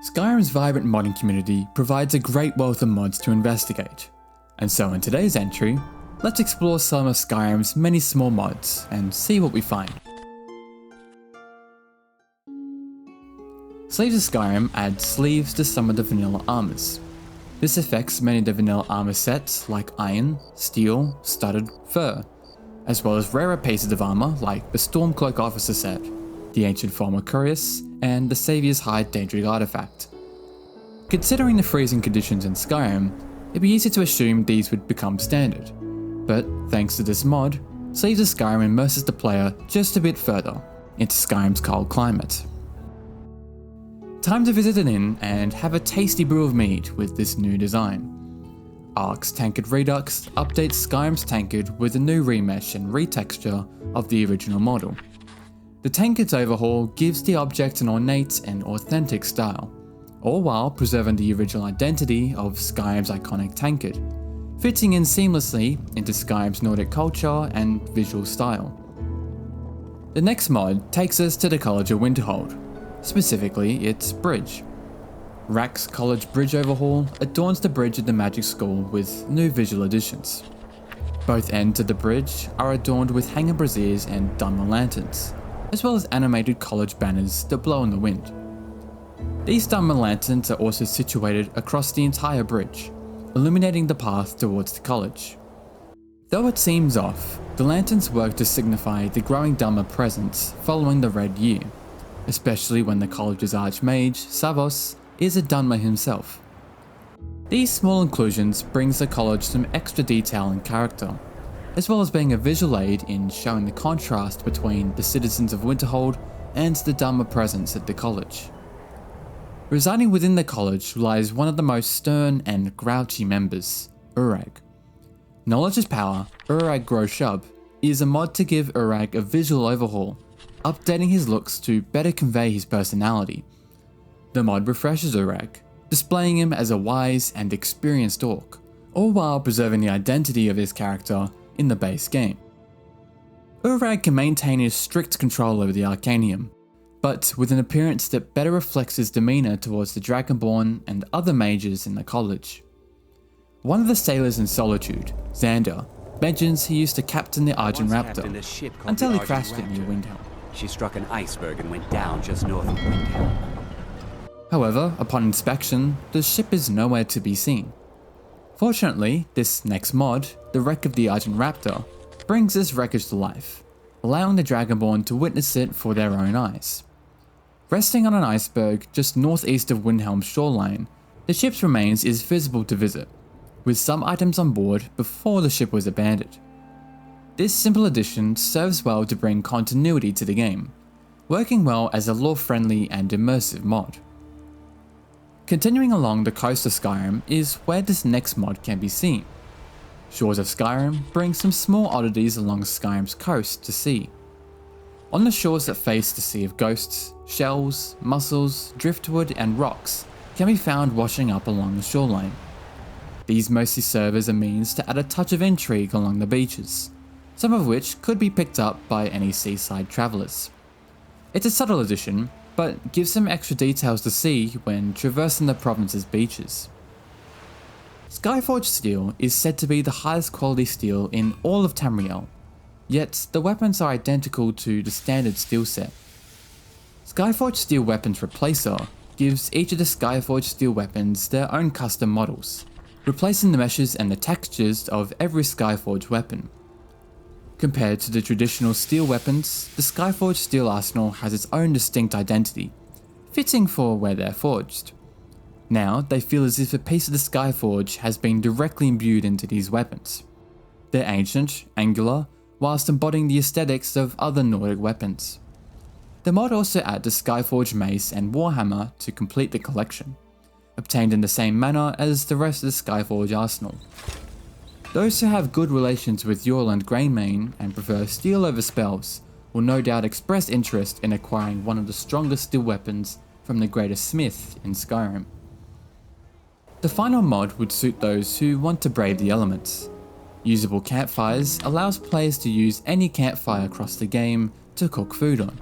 Skyrim's vibrant modding community provides a great wealth of mods to investigate, and so in today's entry, let's explore some of Skyrim's many small mods and see what we find. Sleeves of Skyrim add sleeves to some of the vanilla armors. This affects many of the vanilla armor sets like iron, steel, studded, fur, as well as rarer pieces of armor like the Stormcloak Officer set, the Ancient Form of Curious, and the Savior's Hide Daedric Artifact. Considering the freezing conditions in Skyrim, it'd be easy to assume these would become standard, but thanks to this mod, Sleeves of Skyrim immerses the player just a bit further into Skyrim's cold climate. Time to visit an inn and have a tasty brew of mead with this new design. Ark's Tankard Redux updates Skyrim's Tankard with a new remesh and retexture of the original model. The Tankard's Overhaul gives the object an ornate and authentic style, all while preserving the original identity of Skyrim's iconic Tankard, fitting in seamlessly into Skyrim's Nordic culture and visual style. The next mod takes us to the College of Winterhold, specifically its bridge. Racc's College Bridge Overhaul adorns the bridge of the Magic School with new visual additions. Both ends of the bridge are adorned with hanger braziers and Dharma lanterns, as well as animated college banners that blow in the wind. These Dharma lanterns are also situated across the entire bridge, illuminating the path towards the college. Though it seems off, the lanterns work to signify the growing Dharma presence following the Red Year, especially when the college's archmage, Savos, is a Dharma himself. These small inclusions brings the college some extra detail and character, as well as being a visual aid in showing the contrast between the citizens of Winterhold and the Dharma presence at the college. Residing within the college lies one of the most stern and grouchy members, Urag. Knowledge is power, Urag gro-Shub is a mod to give Urag a visual overhaul, updating his looks to better convey his personality. The mod refreshes Urag, displaying him as a wise and experienced orc, all while preserving the identity of his character in the base game. Urag can maintain his strict control over the Arcanium, but with an appearance that better reflects his demeanour towards the Dragonborn and other mages in the college. One of the sailors in Solitude, Xander, mentions he used to captain the Argent Raptor until he crashed it near Windhelm. She struck an iceberg and went down just north of Windhelm. However, upon inspection, the ship is nowhere to be seen. Fortunately, this next mod, the wreck of the Argent Raptor, brings this wreckage to life, allowing the Dragonborn to witness it for their own eyes. Resting on an iceberg just northeast of Windhelm's shoreline, the ship's remains is visible to visit, with some items on board before the ship was abandoned. This simple addition serves well to bring continuity to the game, working well as a lore-friendly and immersive mod. Continuing along the coast of Skyrim is where this next mod can be seen. Shores of Skyrim bring some small oddities along Skyrim's coast to see. On the shores that face the Sea of Ghosts, shells, mussels, driftwood and rocks can be found washing up along the shoreline. These mostly serve as a means to add a touch of intrigue along the beaches, some of which could be picked up by any seaside travellers. It's a subtle addition, but gives some extra details to see when traversing the province's beaches. Skyforge steel is said to be the highest quality steel in all of Tamriel, yet the weapons are identical to the standard steel set. Skyforge steel weapons replacer gives each of the Skyforge steel weapons their own custom models, replacing the meshes and the textures of every Skyforge weapon. Compared to the traditional steel weapons, the Skyforge steel arsenal has its own distinct identity, fitting for where they're forged. Now, they feel as if a piece of the Skyforge has been directly imbued into these weapons. They're ancient, angular, whilst embodying the aesthetics of other Nordic weapons. The mod also adds a Skyforge mace and warhammer to complete the collection, obtained in the same manner as the rest of the Skyforge arsenal. Those who have good relations with Yule and Greymane and prefer steel over spells will no doubt express interest in acquiring one of the strongest steel weapons from the greatest smith in Skyrim. The final mod would suit those who want to brave the elements. Usable Campfires allows players to use any campfire across the game to cook food on.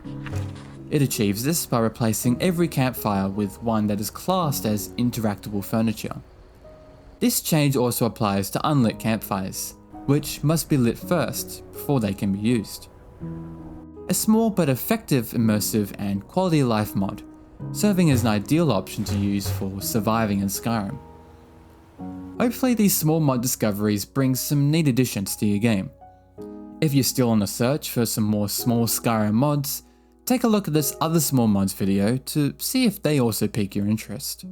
It achieves this by replacing every campfire with one that is classed as interactable furniture. This change also applies to unlit campfires, which must be lit first before they can be used. A small but effective immersive and quality of life mod, serving as an ideal option to use for surviving in Skyrim. Hopefully these small mod discoveries bring some neat additions to your game. If you're still on the search for some more small Skyrim mods, take a look at this other small mods video to see if they also pique your interest.